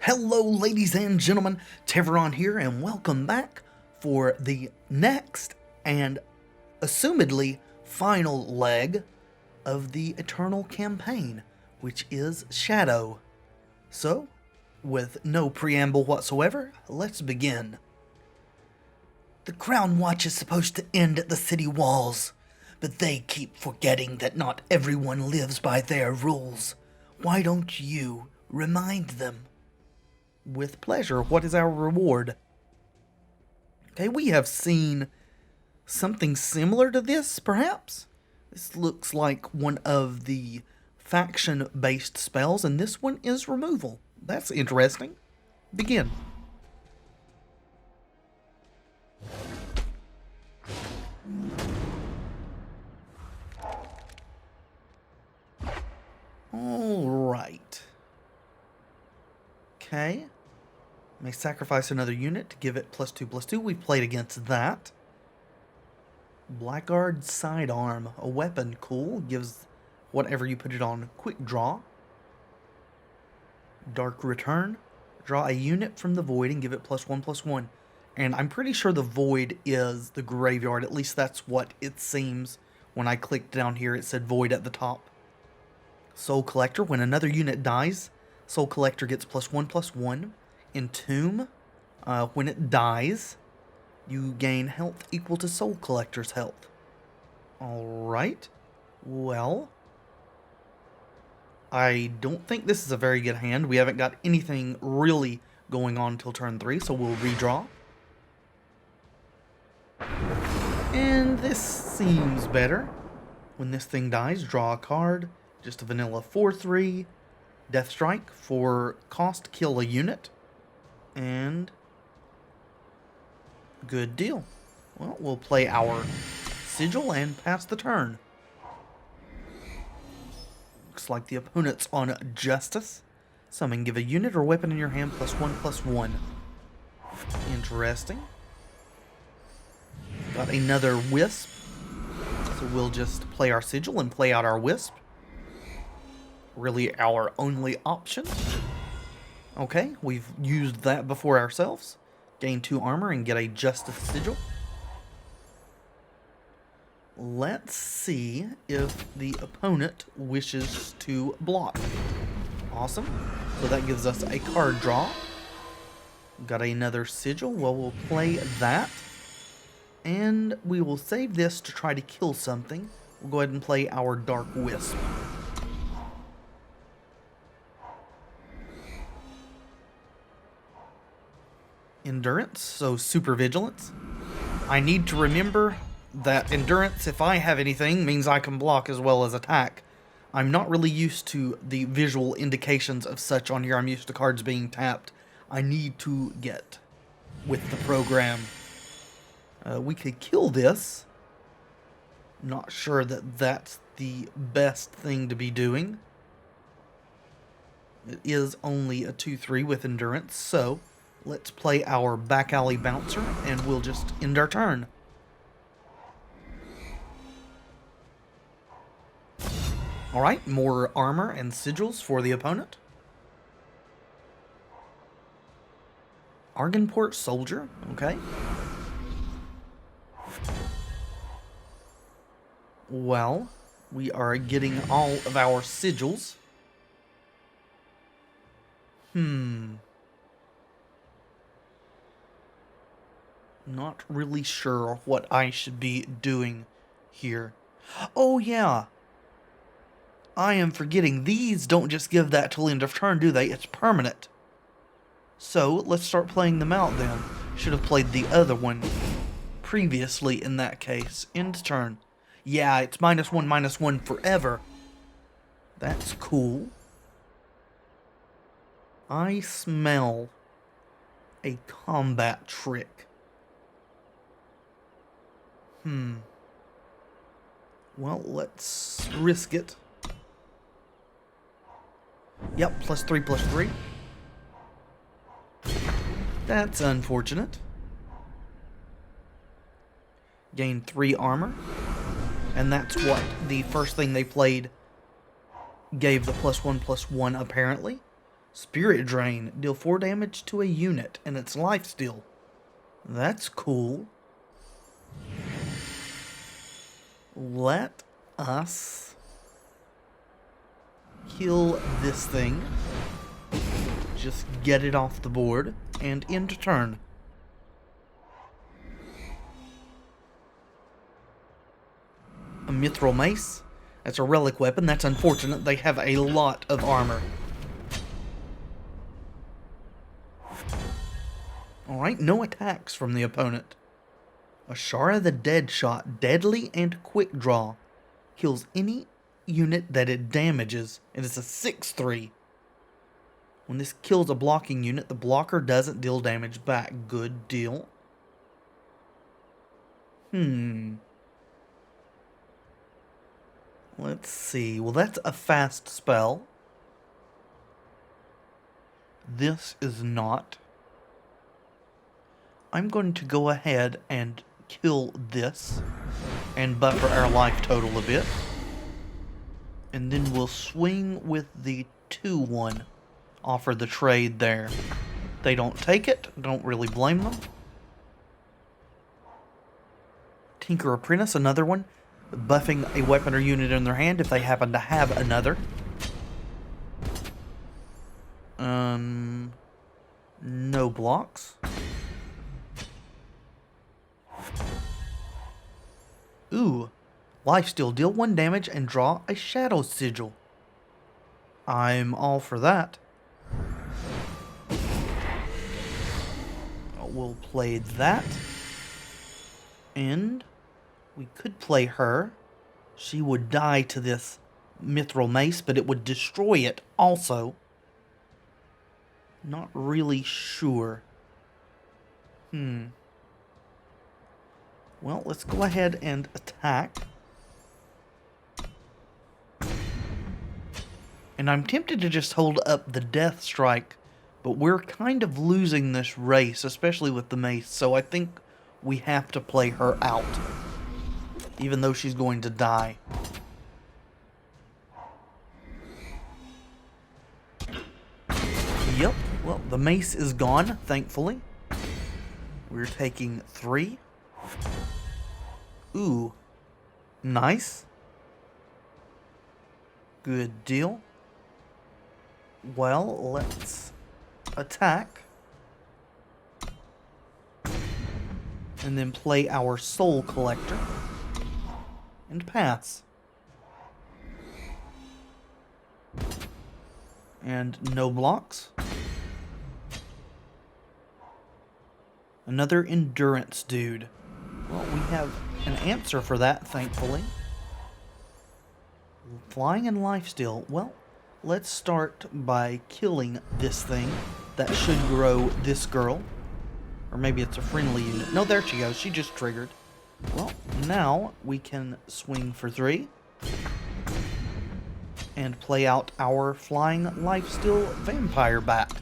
Hello ladies and gentlemen, Tevaron here and welcome back for the next and assumedly final leg of the Eternal campaign, which is Shadow. So, with no preamble whatsoever, let's begin. The Crown Watch is supposed to end at the city walls, but they keep forgetting that not everyone lives by their rules. Why don't you remind them? With pleasure. What is our reward? Okay, we have seen something similar to this, perhaps? This looks like one of the faction-based spells, and this one is removal. That's interesting. Begin. Alright. Okay. May sacrifice another unit to give it +2/+2. We've played against that. Blackguard Sidearm. A weapon. Cool. Gives whatever you put it on quick draw. Dark Return. Draw a unit from the void and give it +1/+1. And I'm pretty sure the void is the graveyard. At least that's what it seems. When I clicked down here, it said void at the top. Soul Collector. When another unit dies, Soul Collector gets +1/+1. Entomb. When it dies, you gain health equal to Soul Collector's health. Alright. Well, I don't think this is a very good hand. We haven't got anything really going on until turn 3, so we'll redraw. And this seems better. When this thing dies, draw a card. Just a vanilla 4/3. Death Strike. For cost, kill a unit. And good deal. Well, we'll play our sigil and pass the turn. Looks like the opponent's on Justice. Summon, give a unit or weapon in your hand +1/+1. Interesting. Got another Wisp. So we'll just play our sigil and play out our Wisp. Really our only option. Okay, we've used that before ourselves. Gain 2 armor and get a Justice Sigil. Let's see if the opponent wishes to block. Awesome. So that gives us a card draw. Got another Sigil. Well, we'll play that. And we will save this to try to kill something. We'll go ahead and play our Dark Wisp. Endurance, so super vigilance. I need to remember that endurance, if I have anything, means I can block as well as attack. I'm not really used to the visual indications of such on here. I'm used to cards being tapped. I need to get with the program. We could kill this. Not sure that that's the best thing to be doing. It is only a 2/3 with endurance, so let's play our back alley bouncer, and we'll just end our turn. Alright, more armor and sigils for the opponent. Argenport Soldier, okay. Well, we are getting all of our sigils. Not really sure what I should be doing here. Oh yeah, I am forgetting. These don't just give that till end of turn, do they? It's permanent. So let's start playing them out then. Should have played the other one previously in that case. End turn. Yeah, it's -1/-1 forever. That's cool. I smell a combat trick. Well, let's risk it. Yep, +3/+3. That's unfortunate. Gain 3 armor. And that's what the first thing they played gave the +1/+1 apparently. Spirit Drain. Deal 4 damage to a unit and its lifesteal. That's cool. Let us kill this thing. Just get it off the board and end turn. A Mithril Mace. That's a relic weapon. That's unfortunate. They have a lot of armor. Alright, no attacks from the opponent. Ashara the Deadshot. Deadly and quick draw. Kills any unit that it damages. And it's a 6/3. When this kills a blocking unit, the blocker doesn't deal damage back. Good deal. Let's see. Well, that's a fast spell. This is not. I'm going to go ahead and kill this and buffer our life total a bit. And then we'll swing with the 2/1. Offer the trade there. They don't take it. Don't really blame them. Tinker Apprentice, another one. Buffing a weapon or unit in their hand if they happen to have another. No blocks. Ooh. Lifesteal. Deal 1 damage and draw a Shadow Sigil. I'm all for that. We'll play that. And we could play her. She would die to this Mithril Mace, but it would destroy it also. Not really sure. Well, let's go ahead and attack. And I'm tempted to just hold up the Death Strike, but we're kind of losing this race, especially with the mace, so I think we have to play her out, even though she's going to die. Yep, well, the mace is gone, thankfully. We're taking 3. Ooh, nice. Good deal. Well, let's attack. And then play our Soul Collector. And pass. And no blocks. Another Endurance dude. Well, we have an answer for that, thankfully. Flying and lifesteal. Well, let's start by killing this thing. That should grow this girl. Or maybe it's a friendly unit. No, there she goes. She just triggered. Well, now we can swing for 3. And play out our flying lifesteal vampire bat.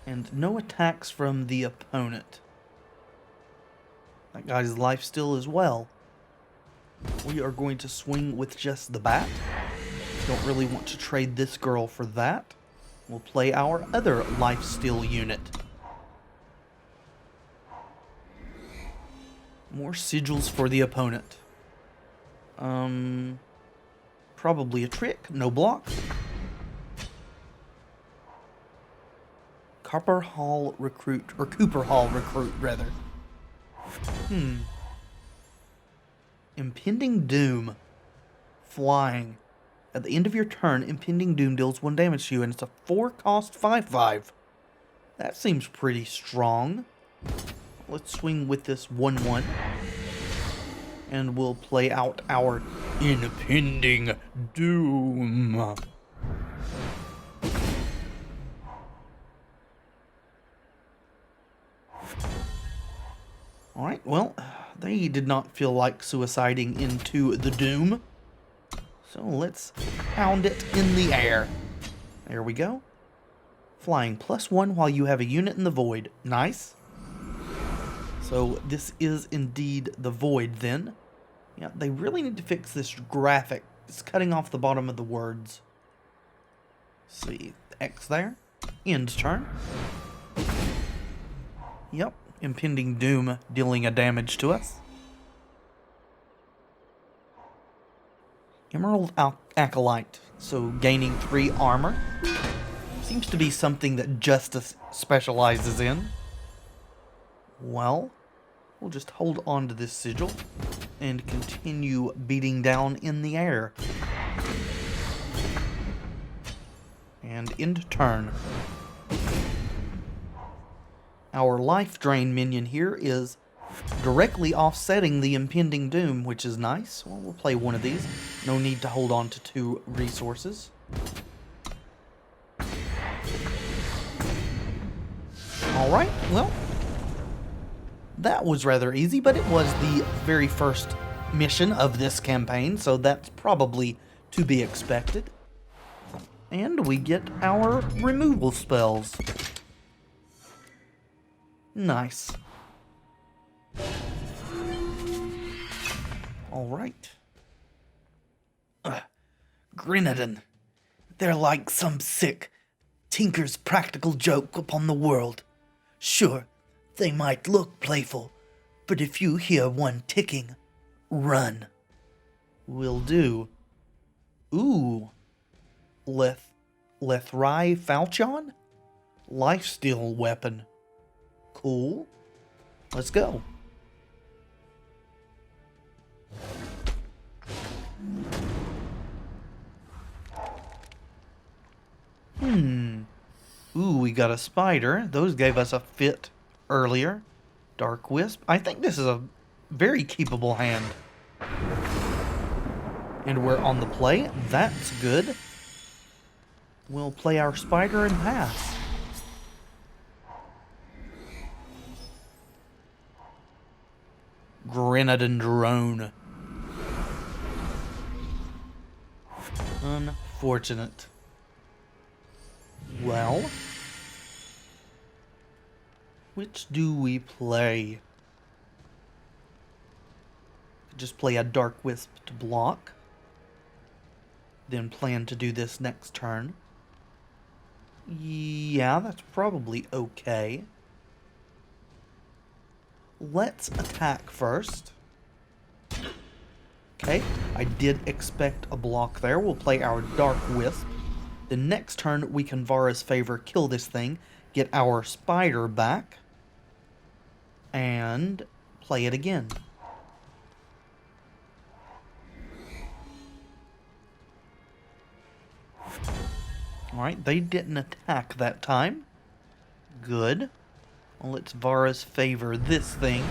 And no attacks from the opponent. That guy's lifesteal as well. We are going to swing with just the bat. Don't really want to trade this girl for that. We'll play our other lifesteal unit. More sigils for the opponent. Probably a trick. No block. Cooper Hall Recruit, rather. Impending Doom. Flying. At the end of your turn, Impending Doom deals 1 damage to you, and it's a 4-cost 5/5. That seems pretty strong. Let's swing with this 1/1. And we'll play out our Impending Doom. Alright, well, they did not feel like suiciding into the Doom. So let's pound it in the air. There we go. Flying +1 while you have a unit in the void. Nice. So this is indeed the void then. Yeah, they really need to fix this graphic It's cutting off the bottom of the words. Let's see, X there. End turn. Yep, impending doom dealing a damage to us. Emerald Acolyte, so gaining 3 armor. Seems to be something that Justice specializes in. Well, we'll just hold on to this sigil and continue beating down in the air. And end turn. Our life drain minion here is directly offsetting the impending doom, which is nice. Well, we'll play one of these. No need to hold on to 2 resources. Alright, well, that was rather easy, but it was the very first mission of this campaign, so that's probably to be expected. And we get our removal spells. Nice. Alright. Grenadin. They're like some sick tinker's practical joke upon the world. Sure, they might look playful, but if you hear one ticking, run. Will do. Ooh. Lethrai Falchion? Lifesteal weapon. Cool. Let's go. Ooh, we got a spider. Those gave us a fit earlier. Dark Wisp. I think this is a very keepable hand. And we're on the play. That's good. We'll play our spider and pass. Grenadin drone. Unfortunate. Well, which do we play? Just play a Dark Wisp to block. Then plan to do this next turn. Yeah, that's probably okay. Let's attack first. Okay, I did expect a block there. We'll play our Dark Wisp. The next turn, we can Vara's Favor kill this thing, get our spider back, and play it again. Alright, they didn't attack that time. Good. Well, let's Vara's Favor this thing.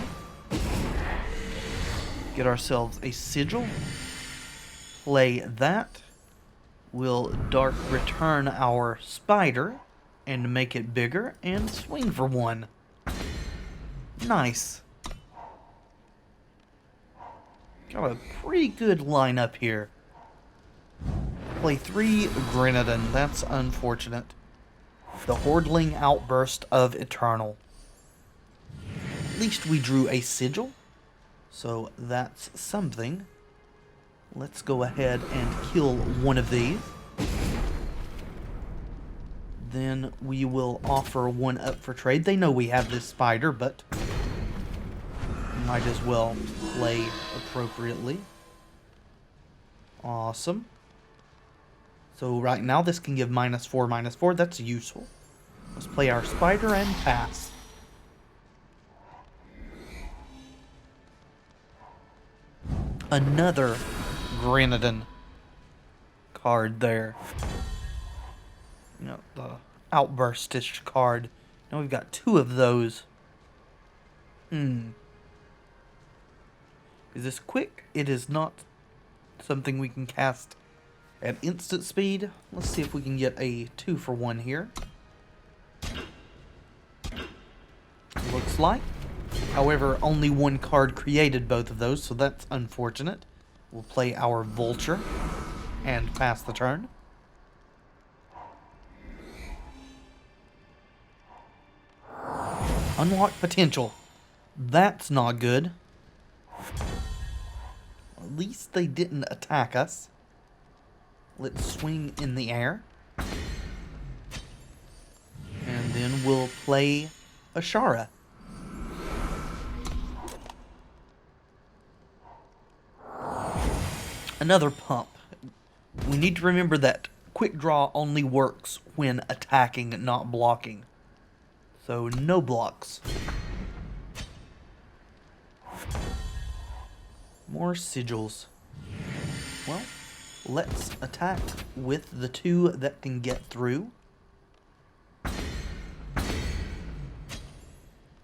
Get ourselves a sigil. Play that. We'll Dark Return our spider and make it bigger and swing for one. Nice. Got a pretty good lineup here. Play 3 Grenadin. That's unfortunate. The Hordling Outburst of Eternal. At least we drew a sigil, so that's something. Let's go ahead and kill one of these. Then we will offer one up for trade. They know we have this spider, but might as well play appropriately. Awesome. So right now this can give -4/-4. That's useful. Let's play our spider and pass. Another Grenadin card there. You know, the Outburstish card. Now we've got 2 of those. Is this quick? It is not something we can cast at instant speed. Let's see if we can get a 2-for-1 here. Looks like. However, only 1 card created both of those, so that's unfortunate. We'll play our Vulture and pass the turn. Unlock potential. That's not good. At least they didn't attack us. Let's swing in the air. And then we'll play Ashara. Another pump. We need to remember that quick draw only works when attacking, not blocking. So no blocks. More sigils. Well, let's attack with the two that can get through.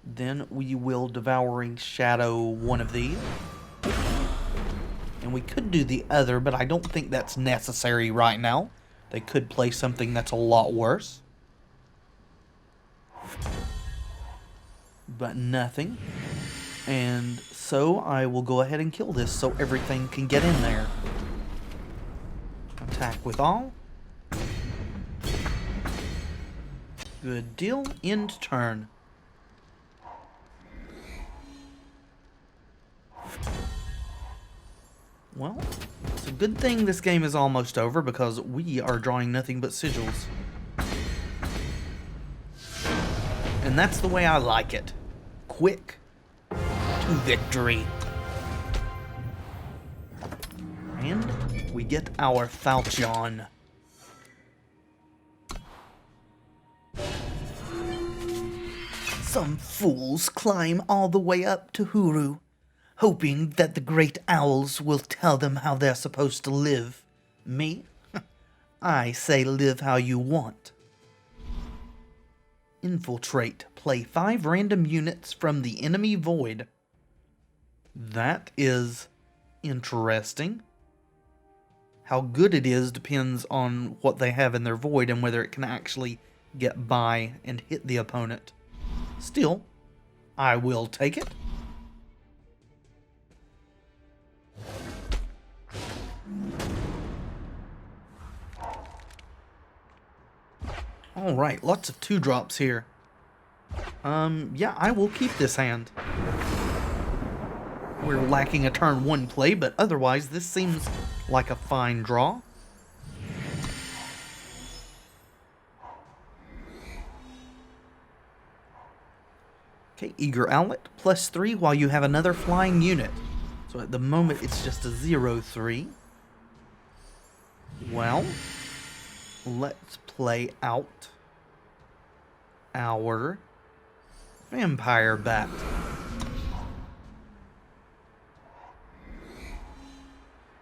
Then we will Devouring Shadow one of these. And we could do the other, but I don't think that's necessary right now. They could play something that's a lot worse. But nothing. And so I will go ahead and kill this so everything can get in there. Attack with all. Good deal. End turn. Well, it's a good thing this game is almost over because we are drawing nothing but sigils. And that's the way I like it. Quick to victory. And we get our Falchion. Some fools climb all the way up to Huru, hoping that the great owls will tell them how they're supposed to live. Me? I say live how you want. Infiltrate. Play 5 random units from the enemy void. That is interesting. How good it is depends on what they have in their void and whether it can actually get by and hit the opponent. Still, I will take it. Alright, lots of 2-drops here. Yeah, I will keep this hand. We're lacking a turn 1 play, but otherwise this seems like a fine draw. Okay, Eager Owlet, +3 while you have another flying unit. So at the moment it's just a 0-3. Well, let's play out our Vampire Bat.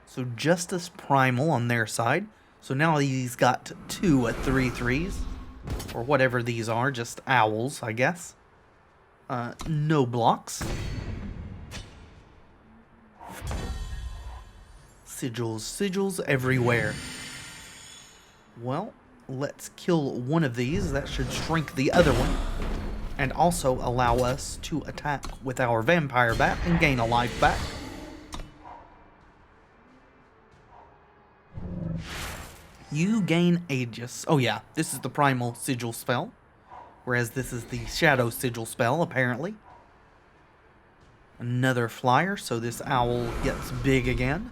So Justice Primal on their side. So now he's got 2 3/3s. Or whatever these are, just owls, I guess. No blocks. Sigils everywhere. Well, let's kill one of these. That should shrink the other one. And also allow us to attack with our Vampire Bat and gain a life back. You gain Aegis. Oh yeah, this is the Primal Sigil spell. Whereas this is the Shadow Sigil spell, apparently. Another flyer, so this owl gets big again.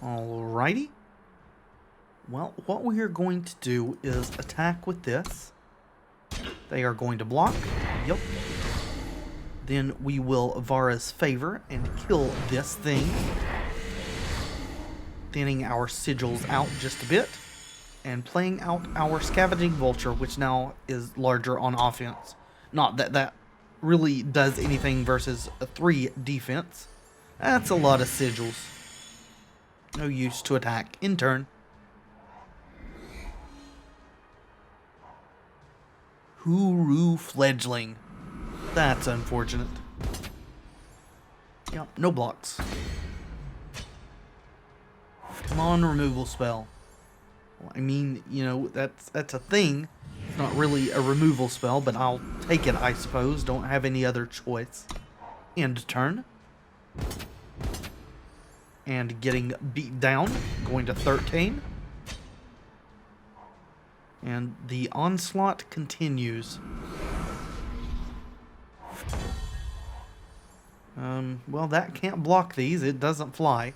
Alrighty. Well, what we are going to do is attack with this. They are going to block. Yep. Then we will Vara's Favor and kill this thing. Thinning our sigils out just a bit. And playing out our Scavenging Vulture, which now is larger on offense. Not that that really does anything versus a 3 defense. That's a lot of sigils. No use to attack. In turn. Huru Fledgling. That's unfortunate. Yep, no blocks. Come on, removal spell. Well, I mean, you know, that's a thing. It's not really a removal spell, but I'll take it, I suppose. Don't have any other choice. End turn. And getting beat down. Going to 13. And the onslaught continues. Well, that can't block these. It doesn't fly.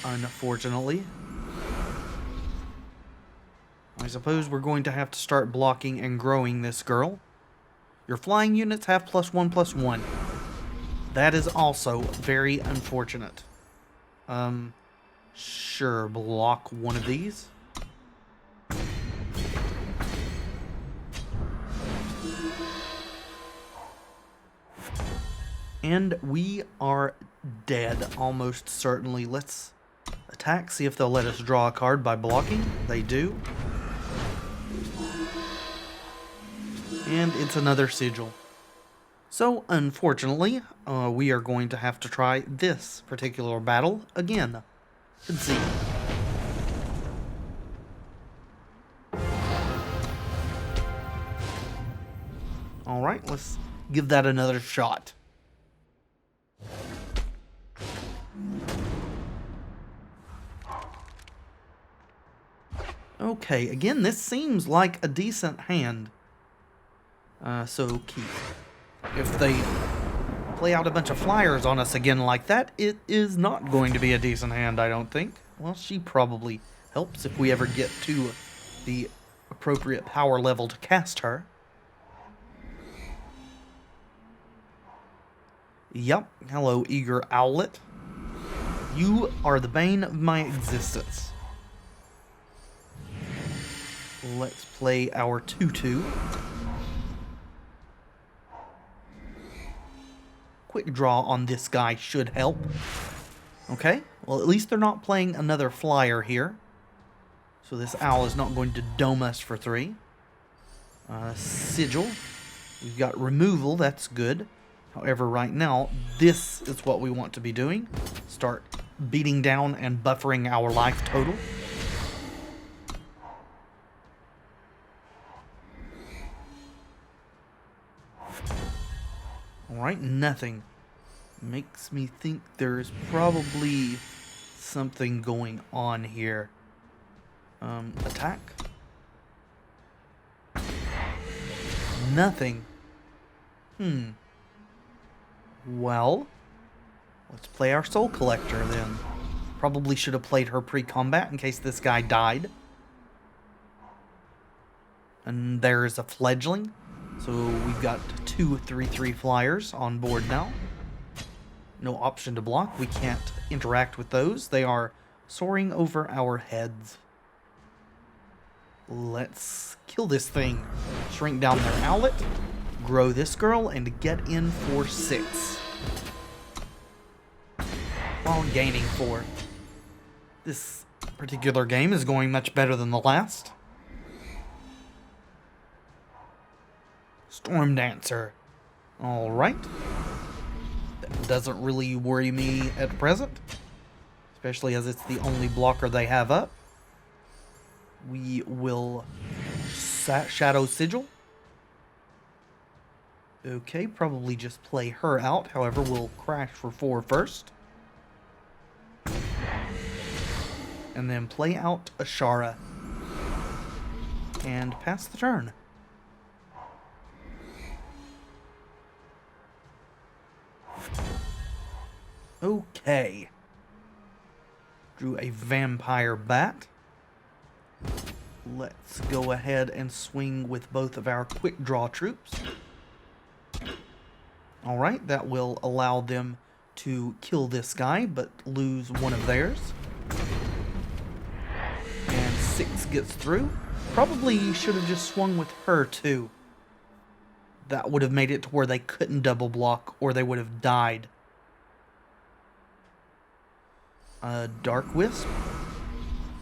Unfortunately. I suppose we're going to have to start blocking and growing this girl. Your flying units have +1/+1. That is also very unfortunate. Sure, block one of these. And we are dead, almost certainly. Let's attack, see if they'll let us draw a card by blocking. They do. And it's another sigil. So, unfortunately, we are going to have to try this particular battle again. Let's see. Alright, let's give that another shot. Okay, again, this seems like a decent hand. So keep. If they play out a bunch of flyers on us again like that, it is not going to be a decent hand, I don't think. Well, she probably helps if we ever get to the appropriate power level to cast her. Yep. Hello, eager owlet. You are the bane of my existence. Let's play our 2/2. Quick draw on this guy should help. Okay, well at least they're not playing another flyer here. So this owl is not going to dome us for 3. Sigil. We've got removal, that's good. However, right now, this is what we want to be doing. Start beating down and buffering our life total. Alright, nothing. Makes me think there's probably something going on here. Attack? Nothing. Well, let's play our Soul Collector then. Probably should have played her pre-combat in case this guy died. And there's a fledgling. So we've got 2 3/3 flyers on board now. No option to block. We can't interact with those. They are soaring over our heads. Let's kill this thing. Shrink down their owlet. Grow this girl and get in for 6. While gaining 4. This particular game is going much better than the last. Storm Dancer. Alright. That doesn't really worry me at present. Especially as it's the only blocker they have up. We will Shadow Sigil. Okay, probably just play her out. However, we'll crash for 4 first. And then play out Ashara. And pass the turn. Okay. Drew a Vampire Bat. Let's go ahead and swing with both of our quick draw troops. Alright, that will allow them to kill this guy, but lose one of theirs. And 6 gets through. Probably should have just swung with her too. That would have made it to where they couldn't double block, or they would have died. Dark Wisp.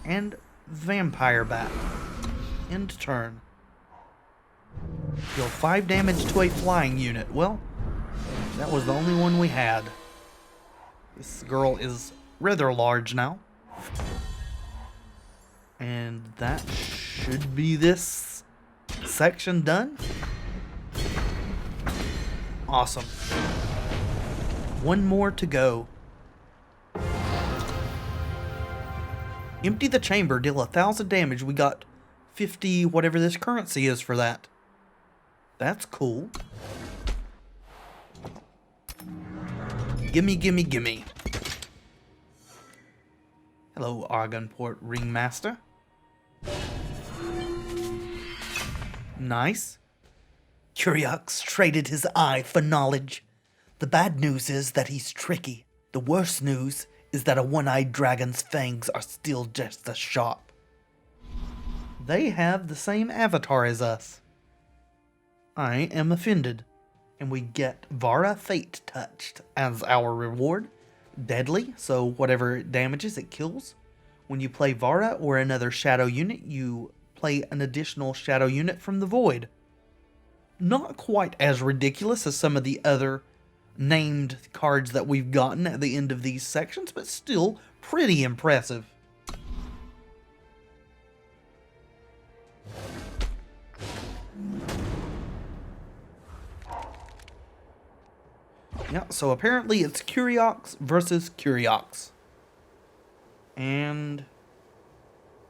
And Vampire Bat. End turn. Deal 5 damage to a flying unit. Well, that was the only one we had. This girl is rather large now. And that should be this section done. Awesome. One more to go. Empty the chamber, deal 1,000 damage. We got 50, whatever this currency is for that. That's cool. Gimme, gimme, gimme. Hello, Argonport Ringmaster. Nice. Kuriox traded his eye for knowledge. The bad news is that he's tricky. The worst news is that a one-eyed dragon's fangs are still just as sharp. They have the same avatar as us. I am offended. And we get Vara Fate Touched as our reward. Deadly, so whatever it damages, it kills. When you play Vara or another shadow unit, you play an additional shadow unit from the void. Not quite as ridiculous as some of the other named cards that we've gotten at the end of these sections, but still pretty impressive. Yeah, so apparently it's Kuriox versus Kuriox. And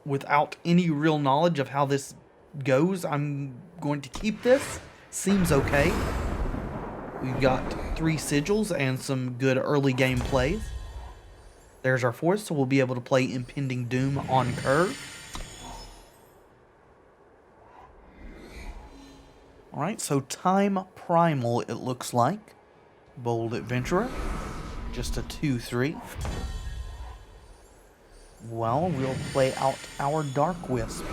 without any real knowledge of how this goes, I'm going to keep this. Seems okay. We've got 3 sigils and some good early game plays. There's our force, so we'll be able to play Impending Doom on curve. Alright, so Time Primal it looks like. Bold Adventurer. Just a 2/3. Well, we'll play out our Dark Wisp.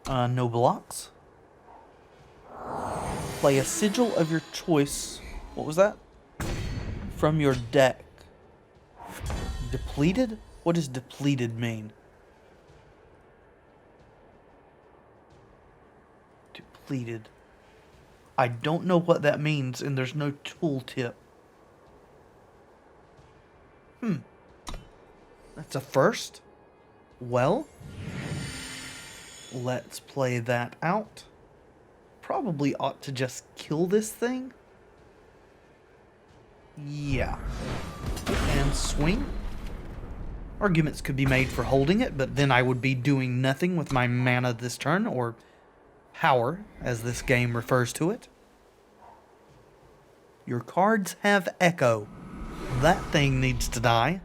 No blocks. Play a sigil of your choice. What was that? From your deck. Depleted? What does depleted mean? Depleted. I don't know what that means, and there's no tooltip. That's a first. Well, let's play that out. Probably ought to just kill this thing. Yeah. And swing. Arguments could be made for holding it, but then I would be doing nothing with my mana this turn, or power, as this game refers to it. Your cards have echo. That thing needs to die.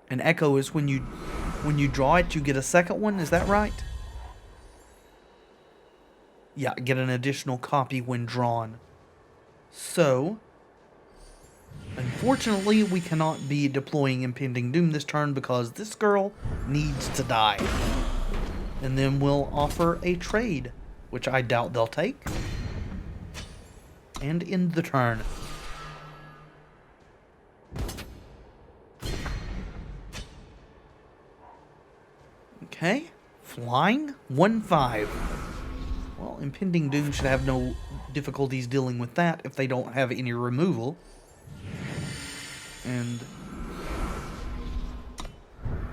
An echo is when you draw it, you get a second one, is that right? Yeah, get an additional copy when drawn. So, unfortunately, we cannot be deploying Impending Doom this turn because this girl needs to die. And then we'll offer a trade, which I doubt they'll take. And end the turn. Okay, flying 1/5. Well, Impending Doom should have no difficulties dealing with that if they don't have any removal. And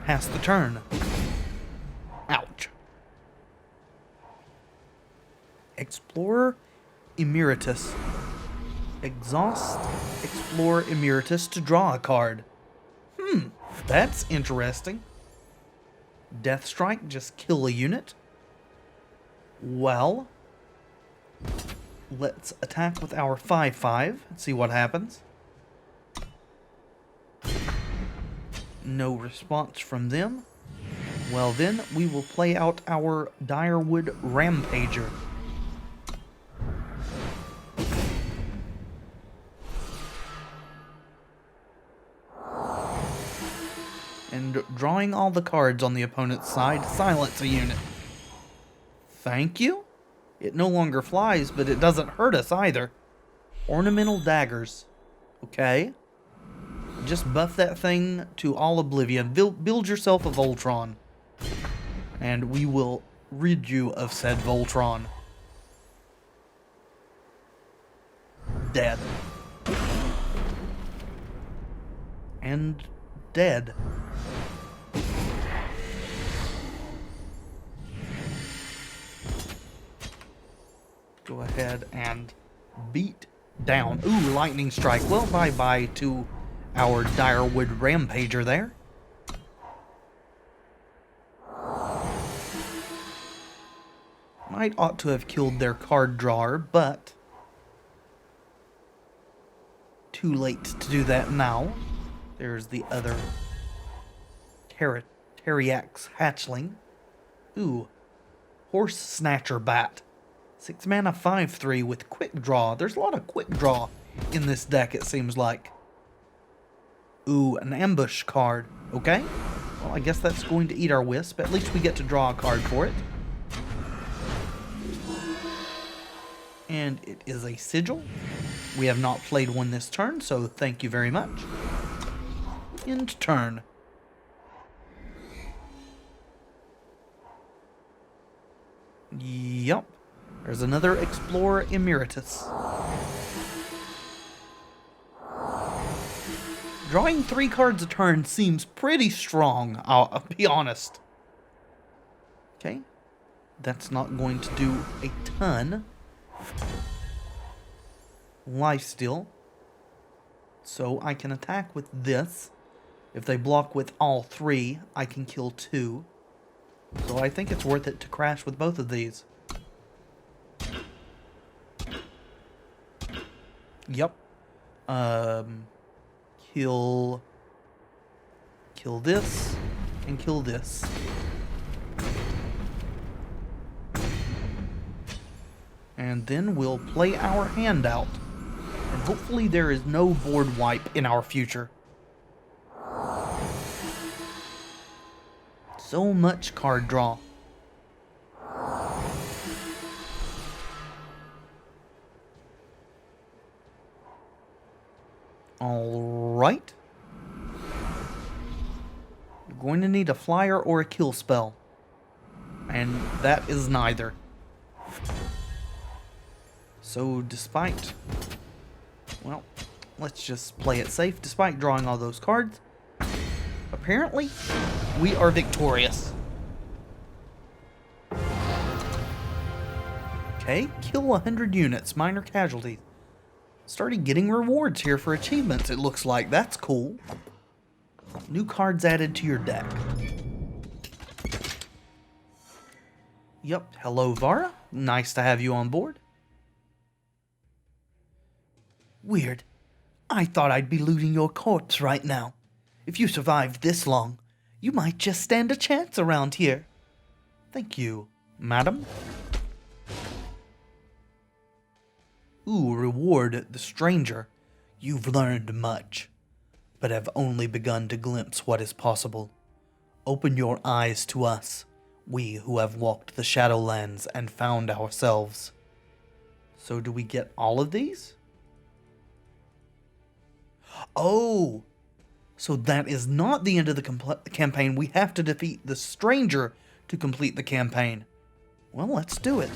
pass the turn. Ouch. Explorer Emeritus. Exhaust Explorer Emeritus to draw a card. That's interesting. Death Strike, just kill a unit. Well, let's attack with our 5/5 and see what happens. No response from them. Well then, we will play out our Direwood Rampager. And drawing all the cards on the opponent's side, silence a unit. Thank you? It no longer flies, but it doesn't hurt us either. Ornamental Daggers. Okay. Just buff that thing to all oblivion. Build yourself a Voltron. And we will rid you of said Voltron. Dead. And dead. Go ahead and beat down. Ooh, Lightning Strike. Well, bye-bye to our Direwood Rampager there. Might ought to have killed their card drawer, but too late to do that now. There's the other Teriax hatchling. Ooh, Horse Snatcher Bat. 6 mana 5/3 with quick draw. There's a lot of quick draw in this deck, it seems like. Ooh, an ambush card. Okay. Well, I guess that's going to eat our wisp. At least we get to draw a card for it. And it is a sigil. We have not played one this turn, so thank you very much. End turn. Yup. There's another Explorer Emeritus. Drawing 3 cards a turn seems pretty strong, I'll be honest. Okay. That's not going to do a ton. Lifesteal. So I can attack with this. If they block with all 3, I can kill 2. So I think it's worth it to crash with both of these. Yep. Kill this and kill this. And then we'll play our hand out. And hopefully there is no board wipe in our future. So much card draw. Alright. You're going to need a flyer or a kill spell. And that is neither. So despite... Well, let's just play it safe. Despite drawing all those cards, apparently, we are victorious. Okay, kill 100 units, minor casualties. Started getting rewards here for achievements, it looks like. That's cool. New cards added to your deck. Yep, hello Vara. Nice to have you on board. Weird. I thought I'd be looting your corpse right now. If you survived this long, you might just stand a chance around here. Thank you, madam. Ooh, reward the stranger. You've learned much, but have only begun to glimpse what is possible. Open your eyes to us, we who have walked the Shadowlands and found ourselves. So do we get all of these? Oh, so that is not the end of the campaign. We have to defeat the stranger to complete the campaign. Well, let's do it.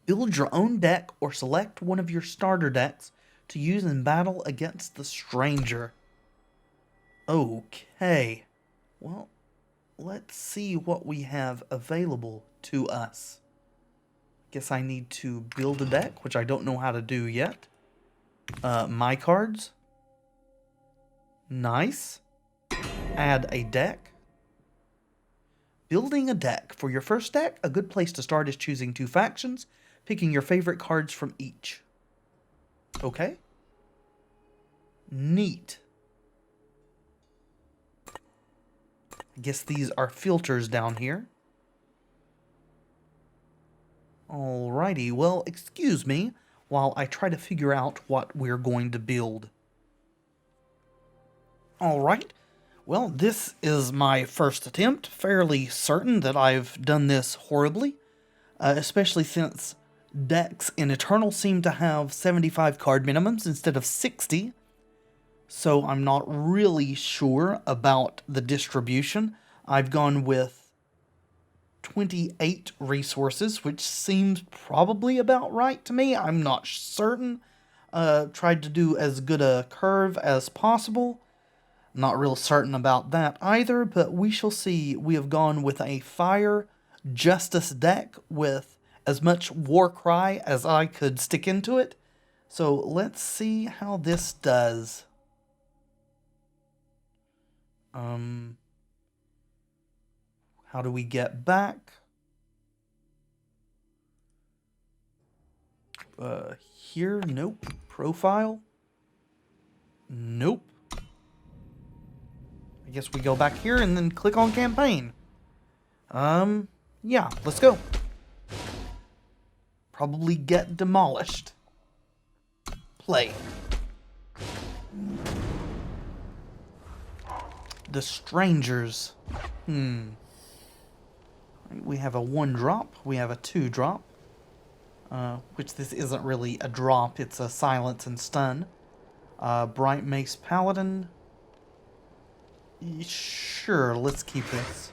Build your own deck or select one of your starter decks to use in battle against the stranger. Okay. Well, let's see what we have available to us. Guess I need to build a deck, which I don't know how to do yet. My cards. Nice. Add a deck. Building a deck. For your first deck, a good place to start is choosing 2 factions, picking your favorite cards from each. Okay. Neat. I guess these are filters down here. Alrighty, well, excuse me while I try to figure out what we're going to build. Alright, well, this is my first attempt. Fairly certain that I've done this horribly, especially since decks in Eternal seem to have 75 card minimums instead of 60, so I'm not really sure about the distribution. I've gone with 28 resources, which seems probably about right to me. I'm not certain. Tried to do as good a curve as possible. Not real certain about that either, but we shall see. We have gone with a Fire Justice deck with as much Warcry as I could stick into it. So let's see how this does. How do we get back? Here? Nope. Profile? Nope. I guess we go back here and then click on campaign. Yeah, let's go. Probably get demolished. Play. The Strangers. We have a 1-drop. We have a 2-drop. Which this isn't really a drop. It's a silence and stun. Bright Mace Paladin. Sure, let's keep this.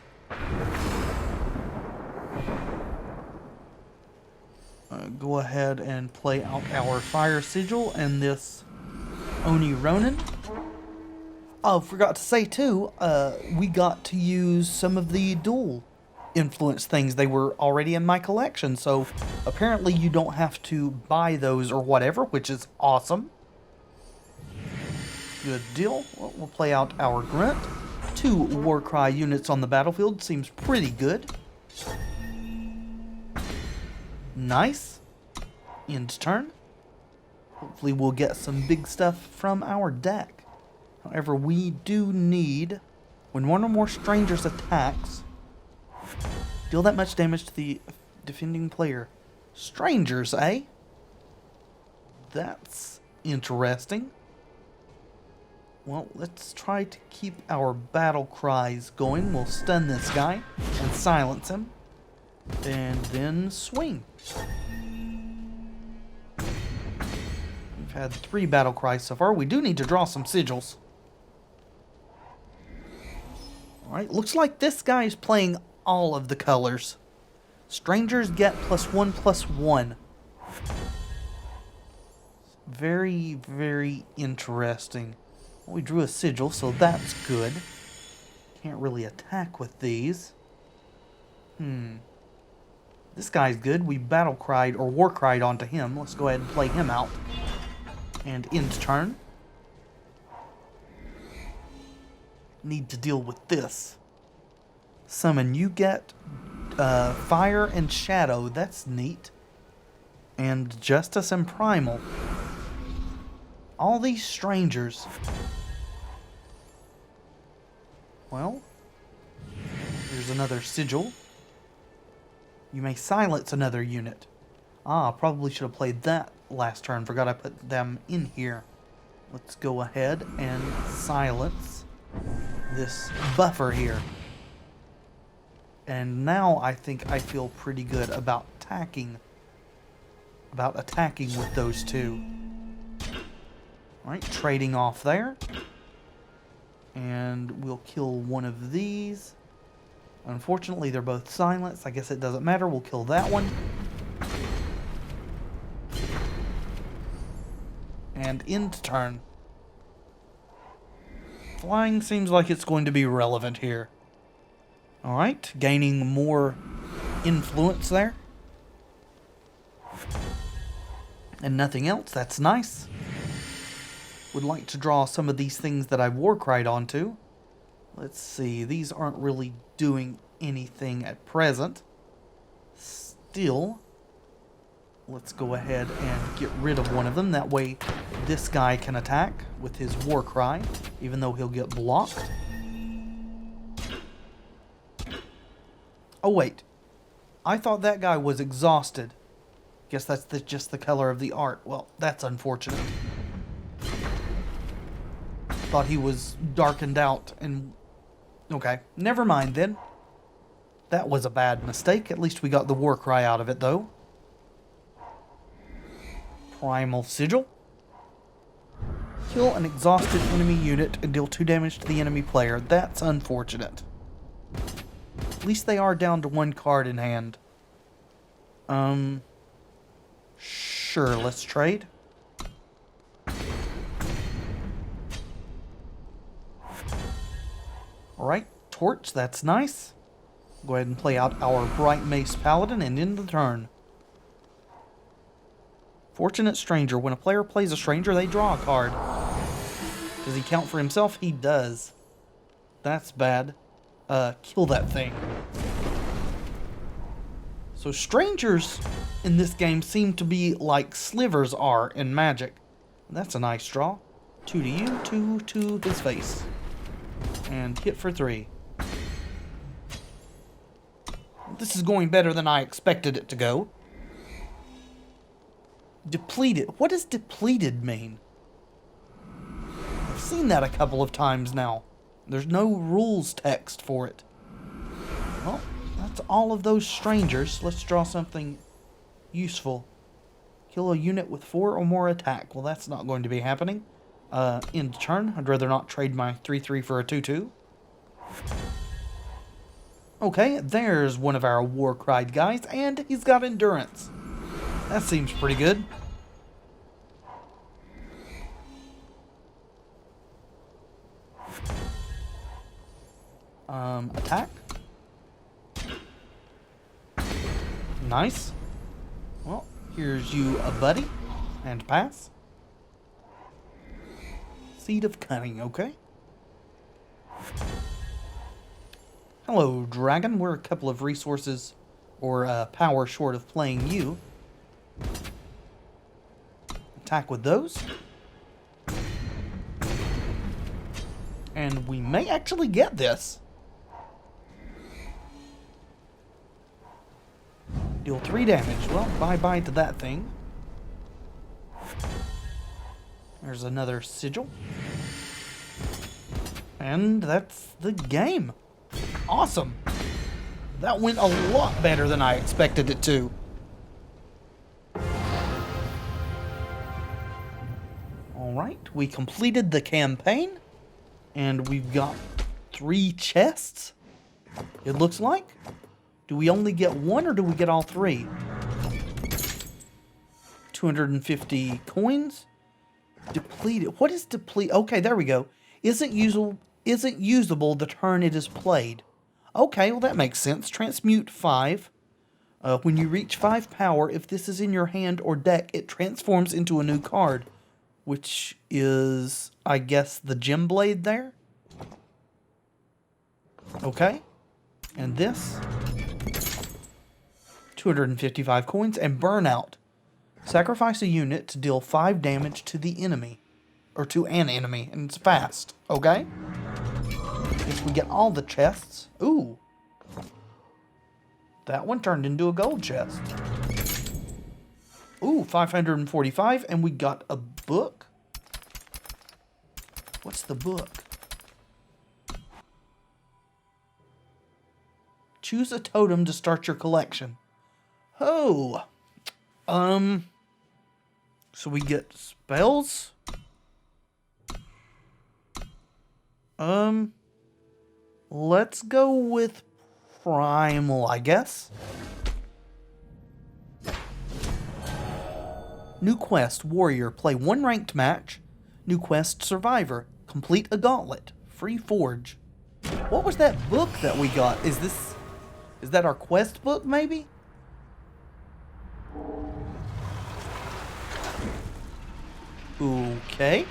Go ahead and play out our Fire Sigil and this Oni Ronin. Oh, forgot to say too, we got to use some of the dual influence things. They were already in my collection, so apparently you don't have to buy those or whatever, which is awesome. Good deal. Well, we'll play out our Grunt. 2 Warcry units on the battlefield seems pretty good. Nice. End turn. Hopefully we'll get some big stuff from our deck. However, we do need, when one or more strangers attacks, deal that much damage to the defending player. Strangers, eh? That's interesting. Well, let's try to keep our battle cries going. We'll stun this guy and silence him. And then swing. We've had 3 battle cries so far. We do need to draw some sigils. Alright, looks like this guy is playing all of the colors. Strangers get +1/+1. Very, very interesting. Well, we drew a sigil, so that's good. Can't really attack with these. This guy's good. We battle cried or war cried onto him. Let's go ahead and play him out. And end turn. Need to deal with this. Summon, you get fire and shadow. That's neat. And justice and primal. All these strangers. Well, there's another sigil. You may silence another unit. Probably should have played that last turn. Forgot I put them in here. Let's go ahead and silence this buffer here. And now I think I feel pretty good about attacking with those 2. Alright, trading off there. And we'll kill one of these. Unfortunately, they're both silenced. I guess it doesn't matter. We'll kill that one. And end turn. Flying seems like it's going to be relevant here. Alright, gaining more influence there. And nothing else. That's nice. Would like to draw some of these things that I've warcried onto. Let's see. These aren't really doing anything at present. Still, let's go ahead and get rid of one of them. That way this guy can attack with his war cry, even though he'll get blocked. Oh wait, I thought that guy was exhausted. Guess that's just the color of the art. Well, that's unfortunate. Thought he was darkened out and... Okay, never mind then. That was a bad mistake. At least we got the war cry out of it, though. Primal Sigil. Kill an exhausted enemy unit and deal 2 damage to the enemy player. That's unfortunate. At least they are down to 1 card in hand. Sure, let's trade. Alright, Torch, that's nice. Go ahead and play out our Bright Mace Paladin and end the turn. Fortunate Stranger. When a player plays a stranger, they draw a card. Does he count for himself? He does. That's bad. Kill that thing. So strangers in this game seem to be like slivers are in Magic. That's a nice draw. 2 to you, 2 to his face. And hit for 3. This is going better than I expected it to go. Depleted. What does depleted mean? I've seen that a couple of times now. There's no rules text for it. Well, that's all of those strangers. Let's draw something useful. Kill a unit with 4 or more attack. Well, that's not going to be happening. End turn. I'd rather not trade my 3/3 for a 2/2. Okay, there's one of our war-cried guys, and he's got endurance. That seems pretty good. Attack. Nice. Well, here's you a buddy. And pass. Seed of Cunning, okay. Hello, Dragon. We're a couple of resources or power short of playing you. Attack with those. And we may actually get this. Deal 3 damage. Well, bye-bye to that thing. There's another sigil. And that's the game. Awesome. That went a lot better than I expected it to. Alright, we completed the campaign. And we've got 3 chests, it looks like. Do we only get 1 or do we get all 3? 250 coins. Depleted. What is deplete? Okay, there we go. Isn't usable the turn it is played. Okay, well that makes sense. Transmute 5. When you reach 5 power, if this is in your hand or deck, it transforms into a new card. Which is, I guess, the Gem Blade there. Okay. And this. 255 coins. And Burnout. Sacrifice a unit to deal 5 damage to the enemy. Or to an enemy. And it's fast. Okay. Guess we get all the chests. Ooh. That one turned into a gold chest. Ooh, 545, and we got a book. What's the book? Choose a totem to start your collection. Oh. So we get spells. Let's go with Primal, I guess. New quest, Warrior. Play 1 ranked match. New quest, Survivor. Complete a gauntlet. Free forge. What was that book that we got? Is that our quest book, maybe? Okay.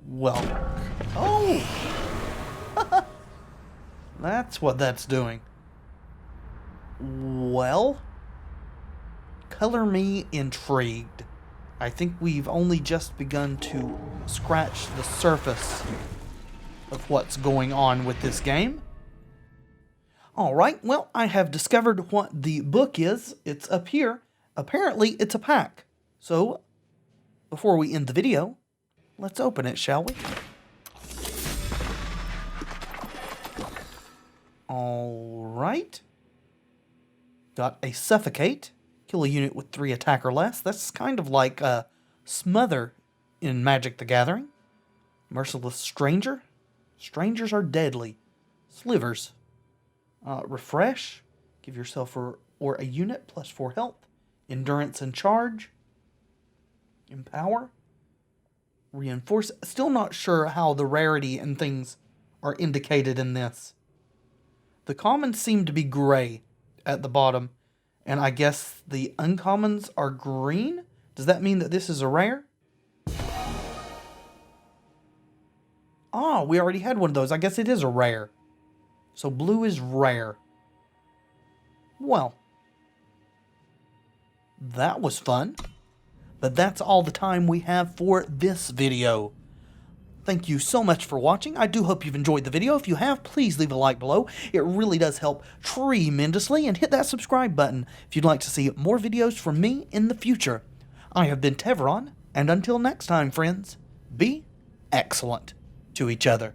Well. Oh! That's what that's doing. Well. Color me intrigued. I think we've only just begun to scratch the surface of what's going on with this game. Alright, well, I have discovered what the book is. It's up here. Apparently, it's a pack. So, before we end the video, let's open it, shall we? Alright. Got a Suffocate. Kill a unit with 3 attack or less. That's kind of like a Smother in Magic the Gathering. Merciless Stranger. Strangers are deadly. Slivers. Refresh. Give yourself or a unit plus 4 health. Endurance and Charge. Empower. Reinforce. Still not sure how the rarity and things are indicated in this. The commons seem to be gray at the bottom. And I guess the uncommons are green? Does that mean that this is a rare? Ah, we already had one of those. I guess it is a rare. So blue is rare. Well, that was fun. But that's all the time we have for this video. Thank you so much for watching. I do hope you've enjoyed the video. If you have, please leave a like below. It really does help tremendously. And hit that subscribe button if you'd like to see more videos from me in the future. I have been Tevaron, and until next time, friends, be excellent to each other.